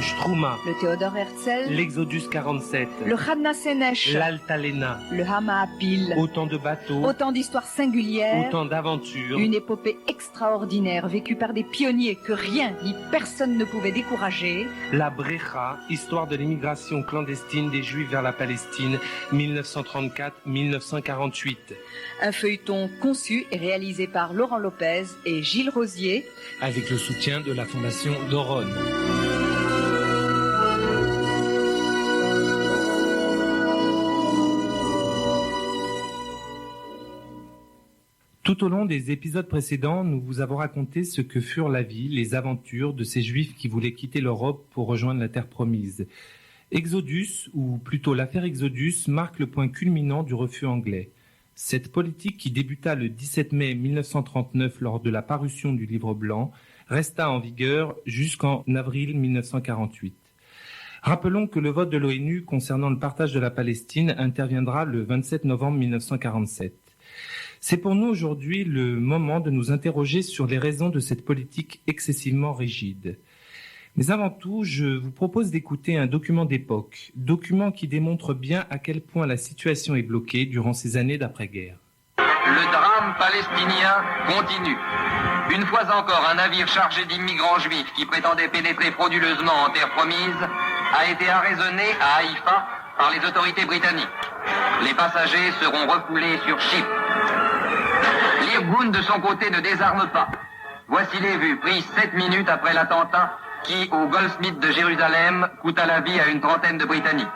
Shtrouma, le Théodore Herzl, l'Exodus 47, le Chadna Senesh, l'Altalena, le Hama-Apil. autant de bateaux, Autant d'histoires singulières, autant d'aventures, une épopée extraordinaire vécue par des pionniers que rien ni personne ne pouvait décourager. la Brecha, histoire de l'immigration clandestine des Juifs vers la Palestine, 1934-1948. Un feuilleton conçu et réalisé par Laurent Lopez et Gilles Rosier, Avec le soutien de la Fondation Doron. Tout au long des épisodes précédents, nous vous avons raconté ce que furent la vie, les aventures de ces Juifs qui voulaient quitter l'Europe pour rejoindre la terre promise. Exodus, ou plutôt l'affaire Exodus, marque le point culminant du refus anglais. Cette politique qui débuta le 17 mai 1939 lors de la parution du Livre blanc resta en vigueur jusqu'en avril 1948. Rappelons que le vote de l'ONU concernant le partage de la Palestine interviendra le 27 novembre 1947. C'est pour nous aujourd'hui le moment de nous interroger sur les raisons de cette politique excessivement rigide. Mais avant tout, je vous propose d'écouter un document d'époque, document qui démontre bien à quel point la situation est bloquée durant ces années d'après-guerre. Le drame palestinien continue. Une fois encore, un navire chargé d'immigrants juifs qui prétendait pénétrer frauduleusement en terre promise a été arraisonné à Haïfa par les autorités britanniques. Les passagers seront refoulés sur Chypre. L'Irgun, de son côté, ne désarme pas. Voici les vues prises 7 minutes après l'attentat qui, au Goldsmith de Jérusalem, coûta la vie à une trentaine de Britanniques.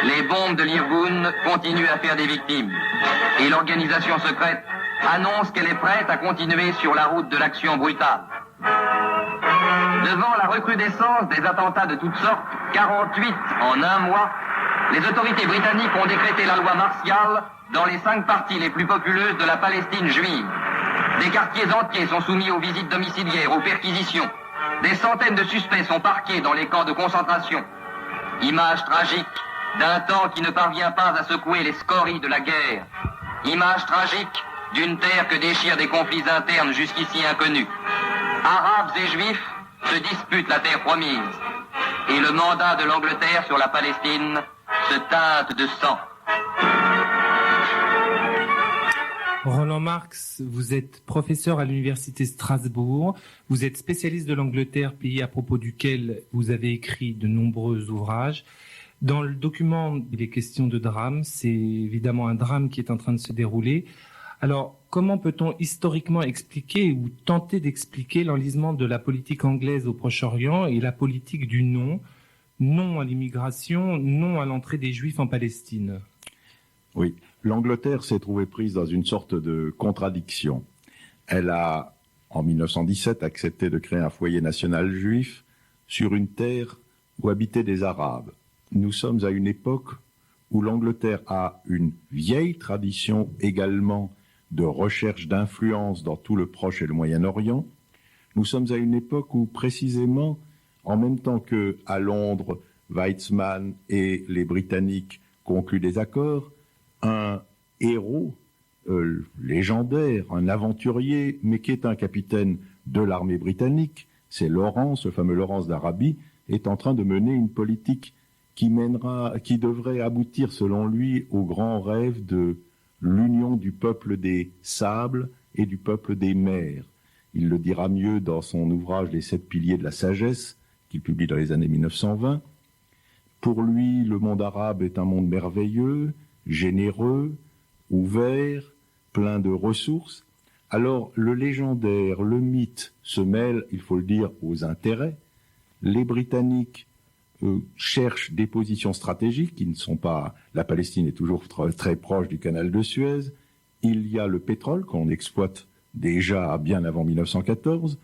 Les bombes de l'Irgun continuent à faire des victimes. Et l'organisation secrète annonce qu'elle est prête à continuer sur la route de l'action brutale. Devant la recrudescence des attentats de toutes sortes, 48 en un mois, les autorités britanniques ont décrété la loi martiale dans les 5 parties les plus populeuses de la Palestine juive. Des quartiers entiers sont soumis aux visites domiciliaires, aux perquisitions. Des centaines de suspects sont parqués dans les camps de concentration. Image tragique d'un temps qui ne parvient pas à secouer les scories de la guerre. Image tragique d'une terre que déchirent des conflits internes jusqu'ici inconnus. Arabes et Juifs se disputent la terre promise. Et le mandat de l'Angleterre sur la Palestine se teinte de sang. Roland Marx, vous êtes professeur à l'université Strasbourg, vous êtes spécialiste de l'Angleterre, pays à propos duquel vous avez écrit de nombreux ouvrages. Dans le document, il est question de drame, c'est évidemment un drame qui est en train de se dérouler. Alors, comment peut-on historiquement expliquer ou tenter d'expliquer l'enlisement de la politique anglaise au Proche-Orient et la politique du non, non à l'immigration, non à l'entrée des Juifs en Palestine? Oui, l'Angleterre s'est trouvée prise dans une sorte de contradiction. Elle a, en 1917, accepté de créer un foyer national juif sur une terre où habitaient des Arabes. Nous sommes à une époque où l'Angleterre a une vieille tradition également de recherche d'influence dans tout le Proche et le Moyen-Orient. Nous sommes à une époque où, précisément, en même temps que à Londres, Weizmann et les Britanniques concluent des accords, un héros légendaire, un aventurier, mais qui est un capitaine de l'armée britannique, c'est Lawrence, le fameux Lawrence d'Arabie, est en train de mener une politique qui devrait aboutir, selon lui, au grand rêve de l'union du peuple des sables et du peuple des mers. Il le dira mieux dans son ouvrage Les 7 piliers de la sagesse, qu'il publie dans les années 1920. Pour lui, le monde arabe est un monde merveilleux, généreux, ouvert, plein de ressources. Alors, le légendaire, le mythe se mêle, il faut le dire, aux intérêts. Les Britanniques cherchent des positions stratégiques qui ne sont pas... La Palestine est toujours très proche du canal de Suez. Il y a le pétrole qu'on exploite déjà bien avant 1914.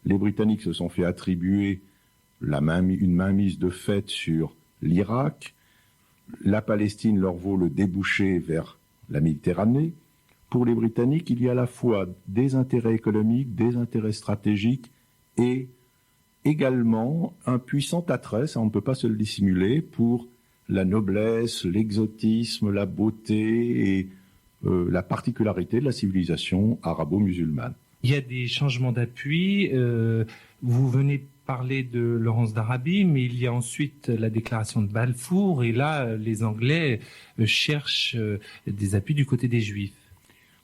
Les Britanniques se sont fait attribuer une mainmise de fait sur l'Irak. La Palestine leur vaut le débouché vers la Méditerranée. Pour les Britanniques, il y a à la fois des intérêts économiques, des intérêts stratégiques et également un puissant attrait, ça on ne peut pas se le dissimuler, pour la noblesse, l'exotisme, la beauté et la particularité de la civilisation arabo-musulmane. Il y a des changements d'appui. Vous venez parlé de Laurence d'Arabie, mais il y a ensuite la déclaration de Balfour, et là, les Anglais cherchent des appuis du côté des Juifs.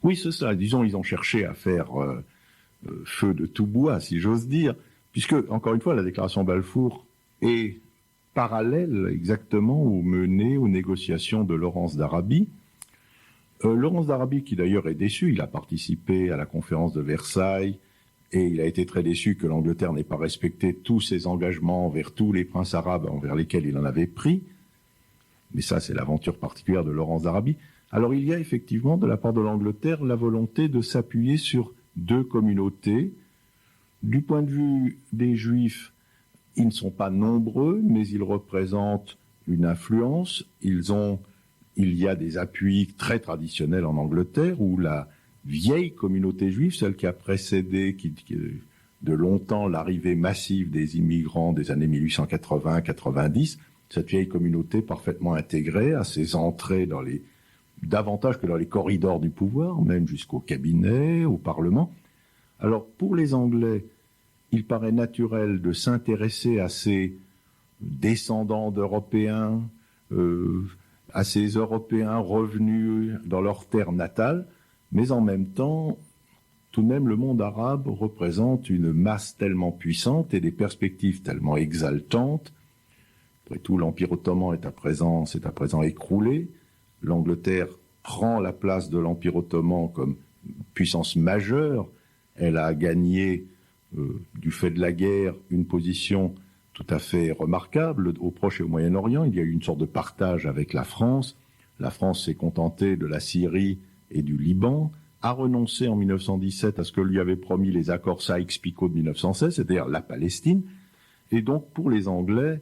Oui, c'est ça. Disons, ils ont cherché à faire feu de tout bois, si j'ose dire, puisque, encore une fois, la déclaration Balfour est parallèle exactement ou menée aux négociations de Laurence d'Arabie. Laurence d'Arabie, qui d'ailleurs est déçu, il a participé à la conférence de Versailles, et il a été très déçu que l'Angleterre n'ait pas respecté tous ses engagements envers tous les princes arabes envers lesquels il en avait pris. Mais ça, c'est l'aventure particulière de Laurence d'Arabie. Alors il y a effectivement, de la part de l'Angleterre, la volonté de s'appuyer sur deux communautés. Du point de vue des Juifs, ils ne sont pas nombreux, mais ils représentent une influence. Il y a des appuis très traditionnels en Angleterre, où la vieille communauté juive, celle qui a précédé de longtemps l'arrivée massive des immigrants des années 1880-90, cette vieille communauté parfaitement intégrée à ses entrées davantage que dans les corridors du pouvoir, même jusqu'au cabinet, au Parlement. Alors pour les Anglais, il paraît naturel de s'intéresser à ces descendants d'Européens, à ces Européens revenus dans leur terre natale, mais en même temps, tout de même, le monde arabe représente une masse tellement puissante et des perspectives tellement exaltantes. Après tout, l'Empire ottoman s'est à présent écroulé. L'Angleterre prend la place de l'Empire ottoman comme puissance majeure. Elle a gagné, du fait de la guerre, une position tout à fait remarquable au Proche et au Moyen-Orient. Il y a eu une sorte de partage avec la France. La France s'est contentée de la Syrie et du Liban, a renoncé en 1917 à ce que lui avaient promis les accords Sykes-Picot de 1916, c'est-à-dire la Palestine. Et donc, pour les Anglais,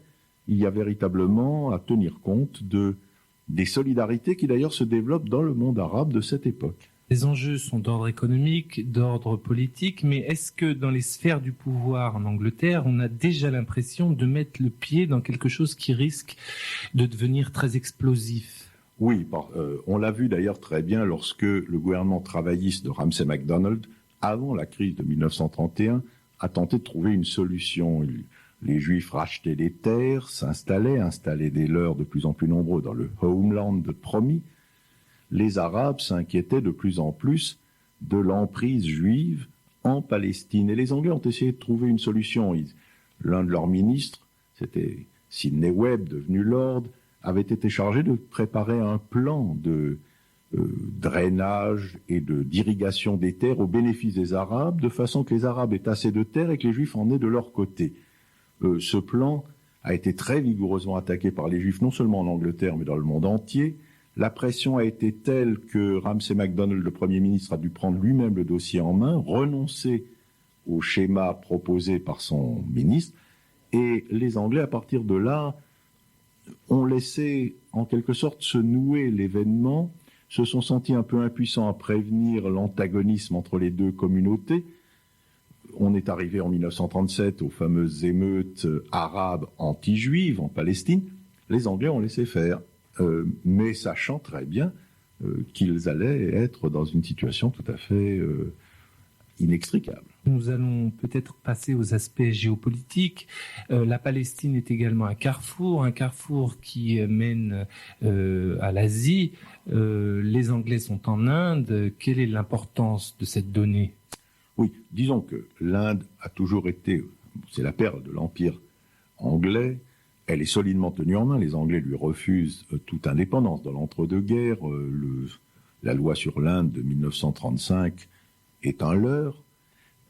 il y a véritablement à tenir compte des solidarités qui d'ailleurs se développent dans le monde arabe de cette époque. Les enjeux sont d'ordre économique, d'ordre politique, mais est-ce que dans les sphères du pouvoir en Angleterre, on a déjà l'impression de mettre le pied dans quelque chose qui risque de devenir très explosif ? Oui, on l'a vu d'ailleurs très bien lorsque le gouvernement travailliste de Ramsay MacDonald, avant la crise de 1931, a tenté de trouver une solution. Les Juifs rachetaient des terres, installaient des leurs de plus en plus nombreux dans le homeland promis. Les Arabes s'inquiétaient de plus en plus de l'emprise juive en Palestine. Et les Anglais ont essayé de trouver une solution. L'un de leurs ministres, c'était Sidney Webb, devenu Lord, avait été chargé de préparer un plan de drainage et d'irrigation des terres au bénéfice des Arabes, de façon que les Arabes aient assez de terres et que les Juifs en aient de leur côté. Ce plan a été très vigoureusement attaqué par les Juifs, non seulement en Angleterre, mais dans le monde entier. La pression a été telle que Ramsay MacDonald, le Premier ministre, a dû prendre lui-même le dossier en main, renoncer au schéma proposé par son ministre, et les Anglais, à partir de là, ont laissé en quelque sorte se nouer l'événement, se sont sentis un peu impuissants à prévenir l'antagonisme entre les deux communautés. On est arrivé en 1937 aux fameuses émeutes arabes anti-juives en Palestine. Les Anglais ont laissé faire, mais sachant très bien qu'ils allaient être dans une situation tout à fait inextricable. Nous allons peut-être passer aux aspects géopolitiques. La Palestine est également un carrefour qui mène à l'Asie. Les Anglais sont en Inde. Quelle est l'importance de cette donnée ? Oui, disons que l'Inde a toujours été, c'est la perle de l'Empire anglais. Elle est solidement tenue en main. Les Anglais lui refusent toute indépendance dans l'entre-deux-guerres. La loi sur l'Inde de 1935 est un leurre.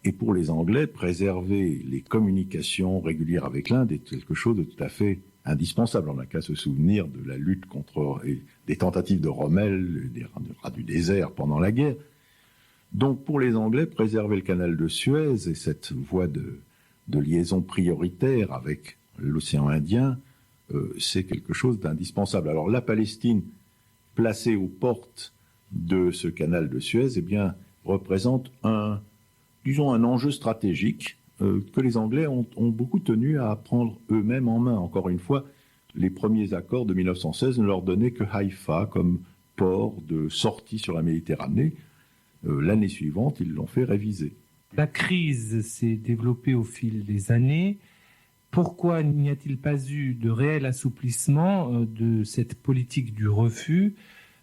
Et pour les Anglais, préserver les communications régulières avec l'Inde est quelque chose de tout à fait indispensable. On n'a qu'à se souvenir de la lutte contre des tentatives de Rommel, des rats du désert pendant la guerre. Donc pour les Anglais, préserver le canal de Suez et cette voie de liaison prioritaire avec l'océan Indien, c'est quelque chose d'indispensable. Alors la Palestine, placée aux portes de ce canal de Suez, eh bien, représente un enjeu stratégique que les Anglais ont beaucoup tenu à prendre eux-mêmes en main. Encore une fois, les premiers accords de 1916 ne leur donnaient que Haïfa comme port de sortie sur la Méditerranée. L'année suivante, ils l'ont fait réviser. La crise s'est développée au fil des années. Pourquoi n'y a-t-il pas eu de réel assouplissement de cette politique du refus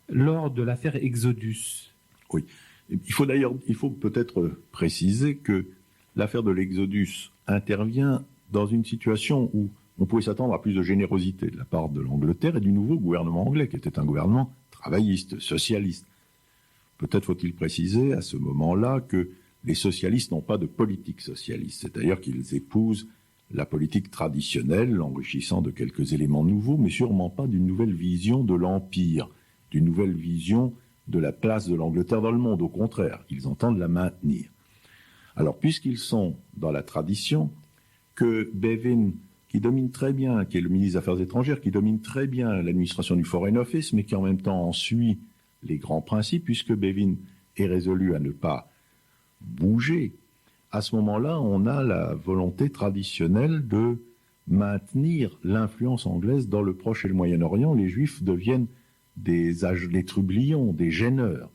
lors de l'affaire Exodus? Oui. Il faut peut-être préciser que l'affaire de l'Exodus intervient dans une situation où on pouvait s'attendre à plus de générosité de la part de l'Angleterre et du nouveau gouvernement anglais, qui était un gouvernement travailliste, socialiste. Peut-être faut-il préciser à ce moment-là que les socialistes n'ont pas de politique socialiste, c'est-à-dire qu'ils épousent la politique traditionnelle, l'enrichissant de quelques éléments nouveaux, mais sûrement pas d'une nouvelle vision de l'Empire, d'une nouvelle vision de la place de l'Angleterre dans le monde. Au contraire, ils entendent la maintenir. Alors, puisqu'ils sont dans la tradition, que Bevin, qui domine très bien, qui est le ministre des Affaires étrangères, qui domine très bien l'administration du Foreign Office, mais qui en même temps en suit les grands principes, puisque Bevin est résolu à ne pas bouger, à ce moment-là, on a la volonté traditionnelle de maintenir l'influence anglaise dans le Proche et le Moyen-Orient. Les Juifs deviennent des trublions, des gêneurs.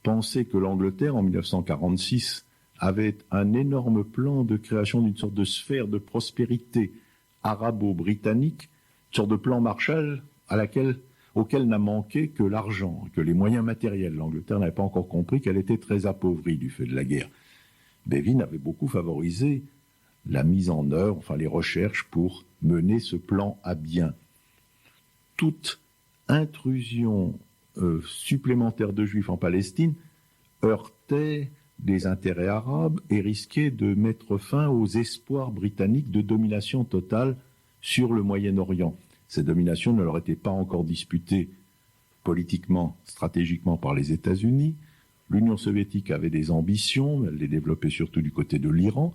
Pensez que l'Angleterre, en 1946, avait un énorme plan de création d'une sorte de sphère de prospérité arabo-britannique, une sorte de plan Marshall auquel n'a manqué que l'argent, que les moyens matériels. L'Angleterre n'avait pas encore compris qu'elle était très appauvrie du fait de la guerre. Bevin avait beaucoup favorisé la mise en œuvre, enfin les recherches pour mener ce plan à bien. Toute intrusion supplémentaire de Juifs en Palestine heurtait des intérêts arabes et risquait de mettre fin aux espoirs britanniques de domination totale sur le Moyen-Orient. Cette domination ne leur était pas encore disputée politiquement, stratégiquement par les États-Unis. L'Union soviétique avait des ambitions, elle les développait surtout du côté de l'Iran.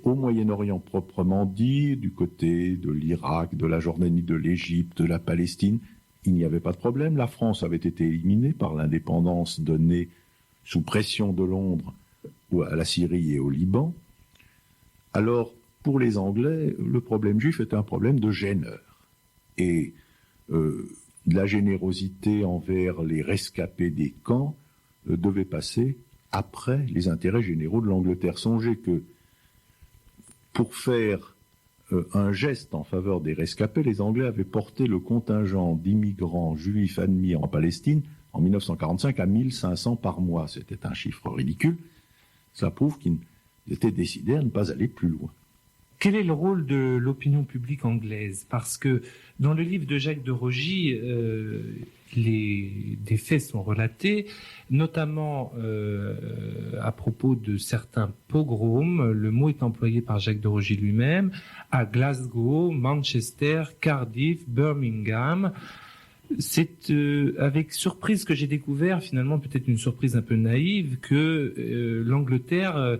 Au Moyen-Orient proprement dit, du côté de l'Irak, de la Jordanie, de l'Égypte, de la Palestine, il n'y avait pas de problème. La France avait été éliminée par l'indépendance donnée sous pression de Londres à la Syrie et au Liban. Alors, pour les Anglais, le problème juif était un problème de gêneur. Et la générosité envers les rescapés des camps devait passer après les intérêts généraux de l'Angleterre. Songez que pour faire un geste en faveur des rescapés, les Anglais avaient porté le contingent d'immigrants juifs admis en Palestine en 1945 à 1500 par mois. C'était un chiffre ridicule. Ça prouve qu'ils étaient décidés à ne pas aller plus loin. Quel est le rôle de l'opinion publique anglaise? Parce que dans le livre de Jacques de Rogy, des faits sont relatés, notamment à propos de certains pogroms. Le mot est employé par Jacques de Rogy lui-même, à Glasgow, Manchester, Cardiff, Birmingham. C'est avec surprise que j'ai découvert, finalement peut-être une surprise un peu naïve, que l'Angleterre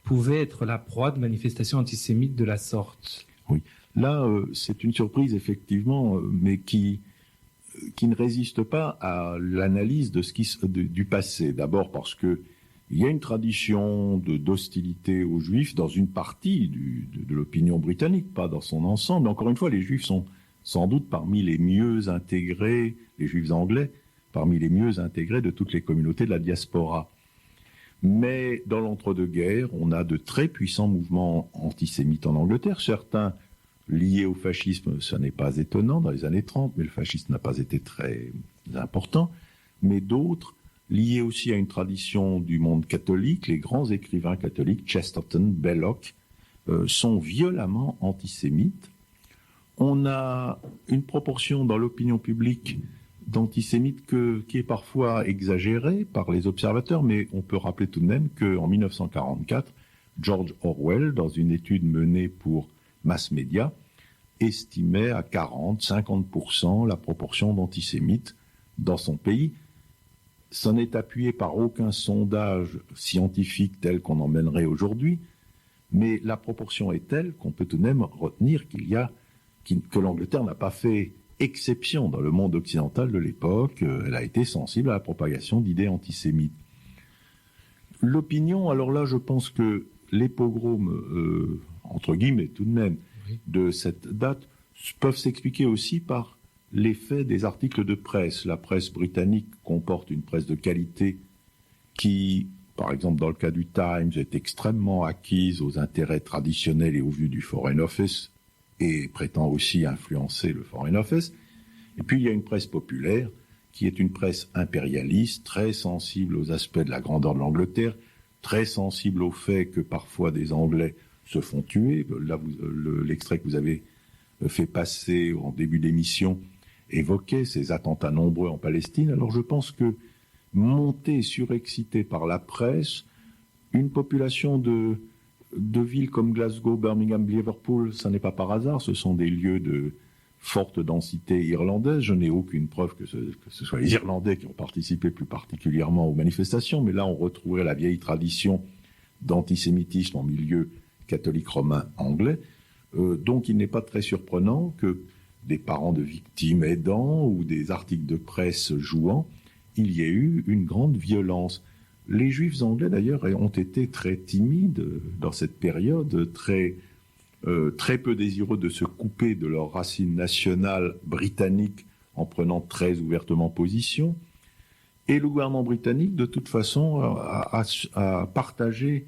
pouvait être la proie de manifestations antisémites de la sorte. Oui, là c'est une surprise effectivement, mais qui ne résiste pas à l'analyse de du passé. D'abord parce que il y a une tradition d'hostilité aux Juifs dans une partie de l'opinion britannique, pas dans son ensemble. Encore une fois, les Juifs sont sans doute parmi les mieux intégrés, les Juifs anglais, parmi les mieux intégrés de toutes les communautés de la diaspora. Mais dans l'entre-deux-guerres, on a de très puissants mouvements antisémites en Angleterre, certains liés au fascisme, ça n'est pas étonnant, dans les années 30, mais le fascisme n'a pas été très important, mais d'autres liés aussi à une tradition du monde catholique. Les grands écrivains catholiques, Chesterton, Belloc, sont violemment antisémites. On a une proportion dans l'opinion publique d'antisémites qui est parfois exagérée par les observateurs, mais on peut rappeler tout de même qu'en 1944, George Orwell, dans une étude menée pour Mass Media, estimait à 40-50% la proportion d'antisémites dans son pays. Ça n'est appuyé par aucun sondage scientifique tel qu'on en mènerait aujourd'hui, mais la proportion est telle qu'on peut tout de même retenir que l'Angleterre n'a pas fait exception dans le monde occidental de l'époque. Elle a été sensible à la propagation d'idées antisémites. L'opinion, alors là, je pense que les pogroms, entre guillemets tout de même, de cette date, peuvent s'expliquer aussi par l'effet des articles de presse. La presse britannique comporte une presse de qualité qui par exemple dans le cas du Times, est extrêmement acquise aux intérêts traditionnels et aux vues du Foreign Office et prétend aussi influencer le Foreign Office. Et puis il y a une presse populaire qui est une presse impérialiste, très sensible aux aspects de la grandeur de l'Angleterre, très sensible au fait que parfois des Anglais se font tuer. Là, l'extrait que vous avez fait passer en début d'émission évoquait ces attentats nombreux en Palestine. Alors je pense que montée, surexcitée par la presse, une population de villes comme Glasgow, Birmingham, Liverpool, ça n'est pas par hasard, ce sont des lieux de forte densité irlandaise. Je n'ai aucune preuve que ce soit les Irlandais qui ont participé plus particulièrement aux manifestations, mais là on retrouverait la vieille tradition d'antisémitisme en milieu catholique romain anglais. Donc il n'est pas très surprenant que des parents de victimes aidant ou des articles de presse jouant, il y ait eu une grande violence. Les Juifs anglais d'ailleurs ont été très timides dans cette période, très peu désireux de se couper de leurs racines nationales britanniques en prenant très ouvertement position. Et le gouvernement britannique, de toute façon, a partagé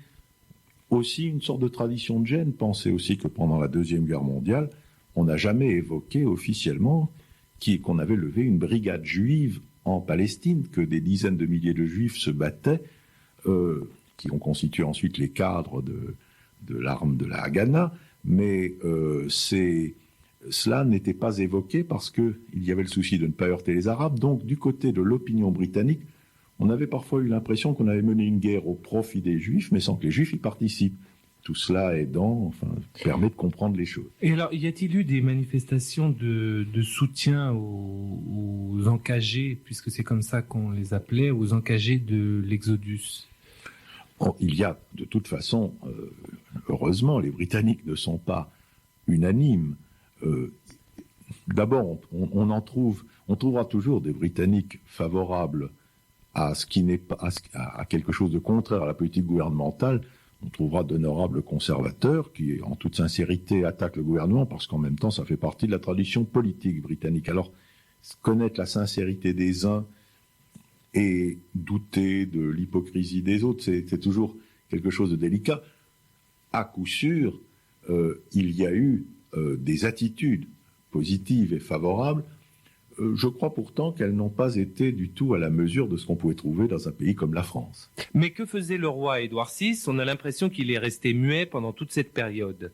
aussi une sorte de tradition de gêne. Pensez aussi que pendant la Deuxième Guerre mondiale, on n'a jamais évoqué officiellement qu'on avait levé une brigade juive en Palestine, que des dizaines de milliers de Juifs se battaient, qui ont constitué ensuite les cadres de l'arme de la Haganah, mais cela n'était pas évoqué parce qu'il y avait le souci de ne pas heurter les Arabes. Donc, du côté de l'opinion britannique, on avait parfois eu l'impression qu'on avait mené une guerre au profit des Juifs, mais sans que les Juifs y participent. Tout cela permet de comprendre les choses. Et alors, y a-t-il eu des manifestations de soutien aux encagés, puisque c'est comme ça qu'on les appelait, aux encagés de l'Exodus? Il y a, de toute façon, heureusement, les Britanniques ne sont pas unanimes. D'abord, on trouvera toujours des Britanniques favorables à ce qui n'est pas, à quelque chose de contraire à la politique gouvernementale. On trouvera d'honorables conservateurs qui, en toute sincérité, attaquent le gouvernement parce qu'en même temps, ça fait partie de la tradition politique britannique. Alors, connaître la sincérité des uns et douter de l'hypocrisie des autres, c'est toujours quelque chose de délicat. À coup sûr, il y a eu des attitudes positives et favorables. Je crois pourtant qu'elles n'ont pas été du tout à la mesure de ce qu'on pouvait trouver dans un pays comme la France. Mais que faisait le roi Édouard VI? On a l'impression qu'il est resté muet pendant toute cette période.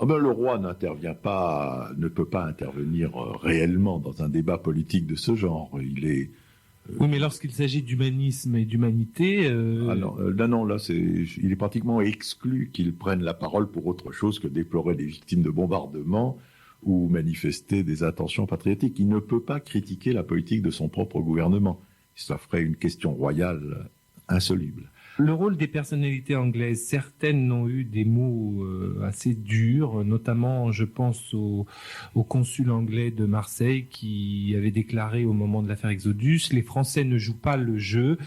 Le roi ne peut pas intervenir réellement dans un débat politique de ce genre. Oui, mais lorsqu'il s'agit d'humanisme et d'humanité... il est pratiquement exclu qu'il prenne la parole pour autre chose que déplorer des victimes de bombardements ou manifester des intentions patriotiques. Il ne peut pas critiquer la politique de son propre gouvernement. Ça ferait une question royale insoluble. Le rôle des personnalités anglaises, certaines ont eu des mots assez durs, notamment je pense au consul anglais de Marseille qui avait déclaré au moment de l'affaire Exodus « Les Français ne jouent pas le jeu,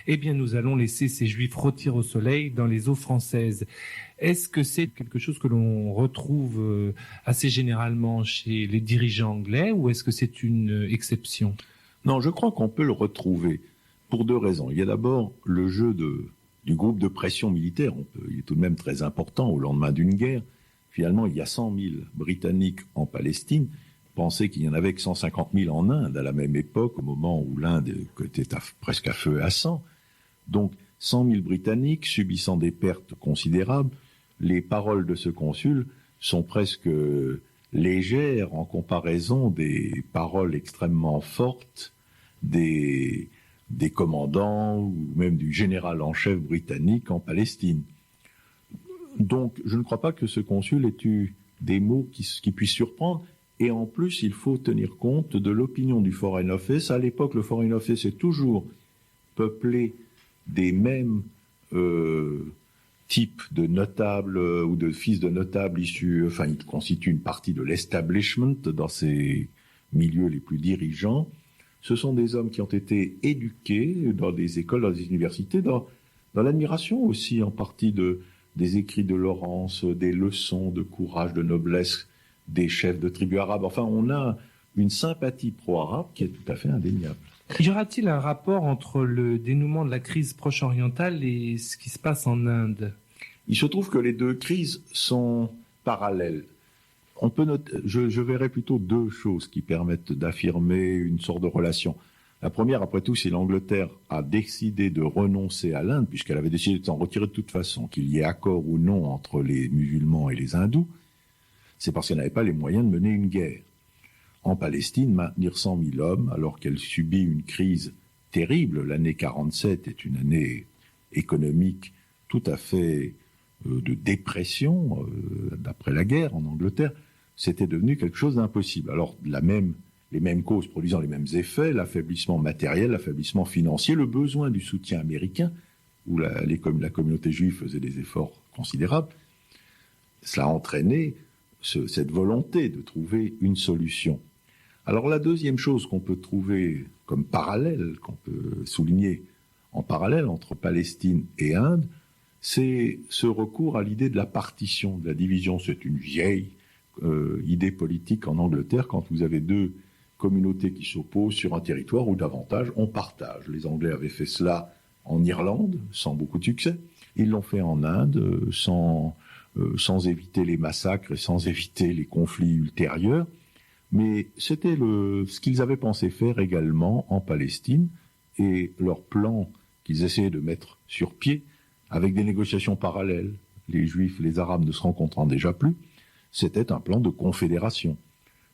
eh bien nous allons laisser ces Juifs rôtir au soleil dans les eaux françaises ». Est-ce que c'est quelque chose que l'on retrouve assez généralement chez les dirigeants anglais ou est-ce que c'est une exception? Non, je crois qu'on peut le retrouver pour deux raisons. Il y a d'abord le jeu du groupe de pression militaire. Il est tout de même très important au lendemain d'une guerre. Finalement, il y a 100 000 Britanniques en Palestine. Pensez qu'il y en avait que 150 000 en Inde à la même époque, au moment où l'Inde était presque à feu et à sang. Donc, 100 000 Britanniques subissant des pertes considérables. Les paroles de ce consul sont presque légères en comparaison des paroles extrêmement fortes des commandants ou même du général en chef britannique en Palestine. Donc, je ne crois pas que ce consul ait eu des mots qui puissent surprendre. Et en plus, il faut tenir compte de l'opinion du Foreign Office. À l'époque, le Foreign Office est toujours peuplé des mêmes types de notables ou de fils de notables issus, il constitue une partie de l'establishment dans ces milieux les plus dirigeants. Ce sont des hommes qui ont été éduqués dans des écoles, dans des universités, dans l'admiration aussi en partie des écrits de Laurence, des leçons de courage, de noblesse des chefs de tribus arabes. Enfin, on a une sympathie pro-arabe qui est tout à fait indéniable. Y aura-t-il un rapport entre le dénouement de la crise proche-orientale et ce qui se passe en Inde? Il se trouve que les deux crises sont parallèles. On peut noter, je verrais plutôt deux choses qui permettent d'affirmer une sorte de relation. La première, après tout, c'est l'Angleterre a décidé de renoncer à l'Inde, puisqu'elle avait décidé de s'en retirer de toute façon, qu'il y ait accord ou non entre les musulmans et les hindous. C'est parce qu'elle n'avait pas les moyens de mener une guerre. En Palestine, maintenir 100 000 hommes, alors qu'elle subit une crise terrible, l'année 47 est une année économique tout à fait de dépression, d'après la guerre en Angleterre, c'était devenu quelque chose d'impossible. Alors, les mêmes causes produisant les mêmes effets, l'affaiblissement matériel, l'affaiblissement financier, le besoin du soutien américain, où la communauté juive faisait des efforts considérables, cela a entraîné cette volonté de trouver une solution. Alors la deuxième chose qu'on peut trouver comme parallèle, qu'on peut souligner en parallèle entre Palestine et Inde, c'est ce recours à l'idée de la partition, de la division. C'est une vieille idée politique en Angleterre. Quand vous avez deux communautés qui s'opposent sur un territoire ou davantage, on partage. Les Anglais avaient fait cela en Irlande, sans beaucoup de succès. Ils l'ont fait en Inde, sans éviter les massacres et sans éviter les conflits ultérieurs. Mais c'était ce qu'ils avaient pensé faire également en Palestine, et leur plan qu'ils essayaient de mettre sur pied, avec des négociations parallèles, les Juifs, les Arabes ne se rencontrant déjà plus, c'était un plan de confédération.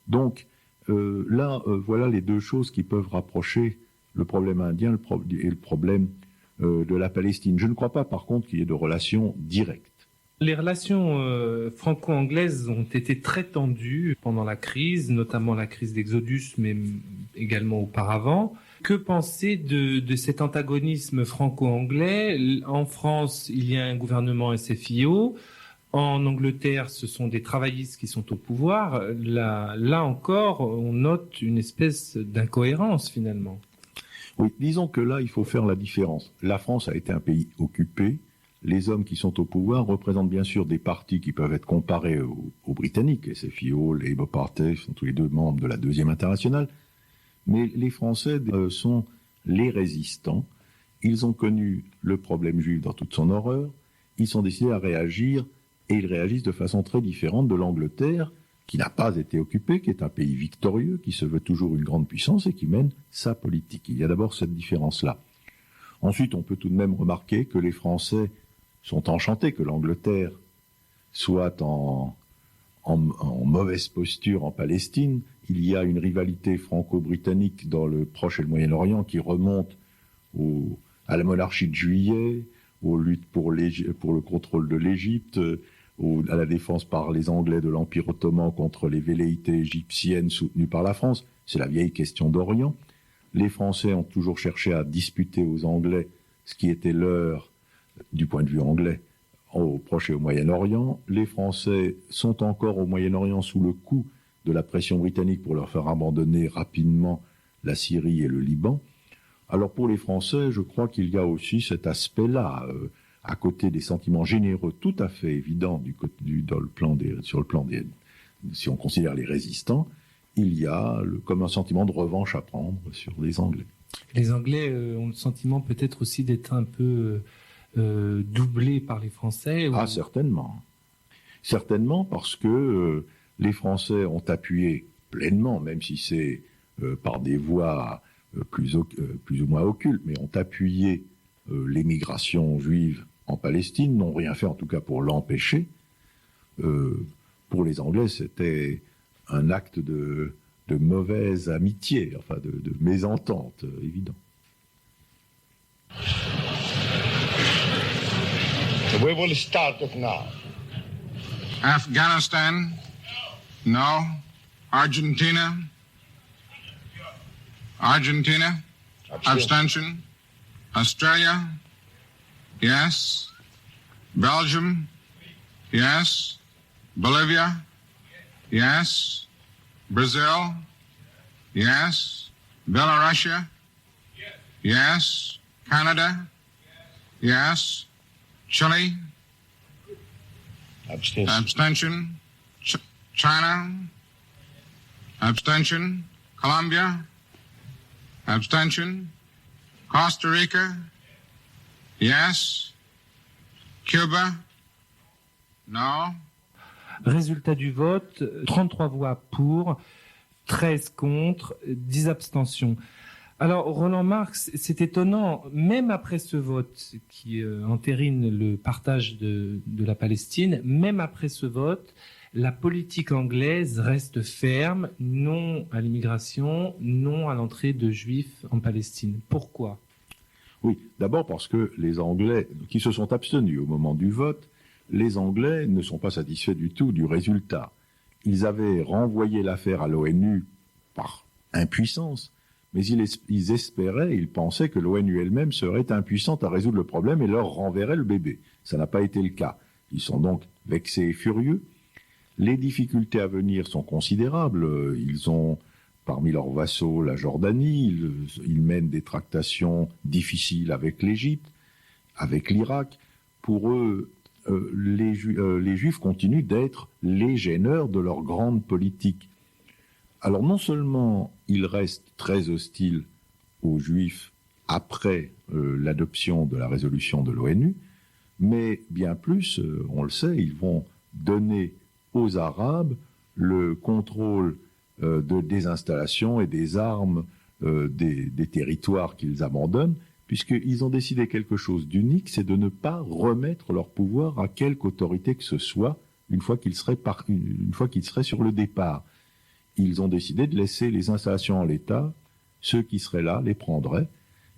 Donc voilà les deux choses qui peuvent rapprocher le problème indien et le problème de la Palestine. Je ne crois pas par contre qu'il y ait de relations directes. Les relations franco-anglaises ont été très tendues pendant la crise, notamment la crise d'Exodus, mais également auparavant. Que penser de cet antagonisme franco-anglais? En France, il y a un gouvernement SFIO. En Angleterre, ce sont des travaillistes qui sont au pouvoir. Là encore, on note une espèce d'incohérence finalement. Oui, disons que là, il faut faire la différence. La France a été un pays occupé. Les hommes qui sont au pouvoir représentent bien sûr des partis qui peuvent être comparés aux Britanniques. SFIO, Labour Party sont tous les deux membres de la Deuxième Internationale. Mais les Français sont les résistants. Ils ont connu le problème juif dans toute son horreur. Ils sont décidés à réagir, et ils réagissent de façon très différente de l'Angleterre, qui n'a pas été occupée, qui est un pays victorieux, qui se veut toujours une grande puissance et qui mène sa politique. Il y a d'abord cette différence-là. Ensuite, on peut tout de même remarquer que les Français sont enchantés que l'Angleterre soit en mauvaise posture en Palestine. Il y a une rivalité franco-britannique dans le Proche et le Moyen-Orient qui remonte à la monarchie de Juillet, aux luttes pour le contrôle de l'Égypte, à la défense par les Anglais de l'Empire ottoman contre les velléités égyptiennes soutenues par la France. C'est la vieille question d'Orient. Les Français ont toujours cherché à disputer aux Anglais ce qui était leur, du point de vue anglais, au Proche et au Moyen-Orient. Les Français sont encore au Moyen-Orient sous le coup de la pression britannique pour leur faire abandonner rapidement la Syrie et le Liban. Alors pour les Français, je crois qu'il y a aussi cet aspect-là, à côté des sentiments généreux tout à fait évidents sur le plan des, si on considère les résistants, il y a comme un sentiment de revanche à prendre sur les Anglais. Les Anglais ont le sentiment peut-être aussi d'être un peu doublés par les Français. Ah, certainement. Certainement parce que les Français ont appuyé pleinement, même si c'est par des voies plus ou moins occultes, mais ont appuyé l'émigration juive en Palestine, n'ont rien fait en tout cas pour l'empêcher. Pour les Anglais, c'était un acte de mauvaise amitié, enfin de mésentente, évident. We will start it now. Afghanistan? No. Argentina? Argentina? Abstention? Australia? Yes. Belgium? Yes. Bolivia? Yes. Brazil? Yes. Belarusia? Yes. Canada? Yes. Chile? Abstention. China? Abstention. Colombia? Abstention. Costa Rica. Yes. Cuba. No. Résultat du vote, 33 voix pour, 13 contre, 10 abstentions. Alors, Roland Marx, c'est étonnant, même après ce vote qui entérine le partage de la Palestine, même après ce vote, la politique anglaise reste ferme, non à l'immigration, non à l'entrée de Juifs en Palestine. Pourquoi ? Oui, d'abord parce que les Anglais, qui se sont abstenus au moment du vote, les Anglais ne sont pas satisfaits du tout du résultat. Ils avaient renvoyé l'affaire à l'ONU par impuissance, mais ils espéraient, ils pensaient que l'ONU elle-même serait impuissante à résoudre le problème et leur renverrait le bébé. Ça n'a pas été le cas. Ils sont donc vexés et furieux. Les difficultés à venir sont considérables. Ils ont, parmi leurs vassaux, la Jordanie. Ils mènent des tractations difficiles avec l'Égypte, avec l'Irak. Pour eux, les Juifs continuent d'être les gêneurs de leur grande politique. Alors non seulement ils restent très hostiles aux Juifs après l'adoption de la résolution de l'ONU, mais bien plus, on le sait, ils vont donner aux Arabes le contrôle des installations et des armes des territoires qu'ils abandonnent, puisqu'ils ont décidé quelque chose d'unique, c'est de ne pas remettre leur pouvoir à quelque autorité que ce soit une fois qu'ils seraient sur le départ. Ils ont décidé de laisser les installations en l'état, ceux qui seraient là les prendraient,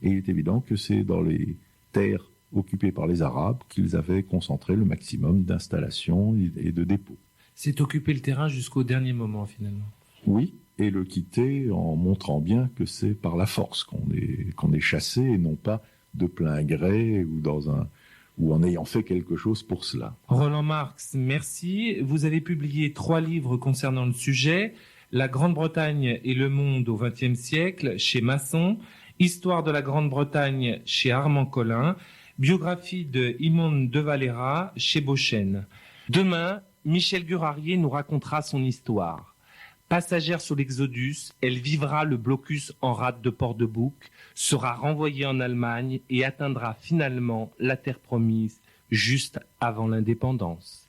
et il est évident que c'est dans les terres occupées par les Arabes qu'ils avaient concentré le maximum d'installations et de dépôts. C'est occuper le terrain jusqu'au dernier moment, finalement. Oui, et le quitter en montrant bien que c'est par la force qu'on est chassé et non pas de plein gré ou en ayant fait quelque chose pour cela. Roland Marx, merci. Vous avez publié 3 livres concernant le sujet. La Grande-Bretagne et le monde au XXe siècle chez Masson, Histoire de la Grande-Bretagne chez Armand Collin, biographie de Immonde de Valera chez Beauchesne. Demain, Michel Gurarier nous racontera son histoire. Passagère sur l'Exodus, elle vivra le blocus en rade de Port-de-Bouc, sera renvoyée en Allemagne et atteindra finalement la terre promise juste avant l'indépendance.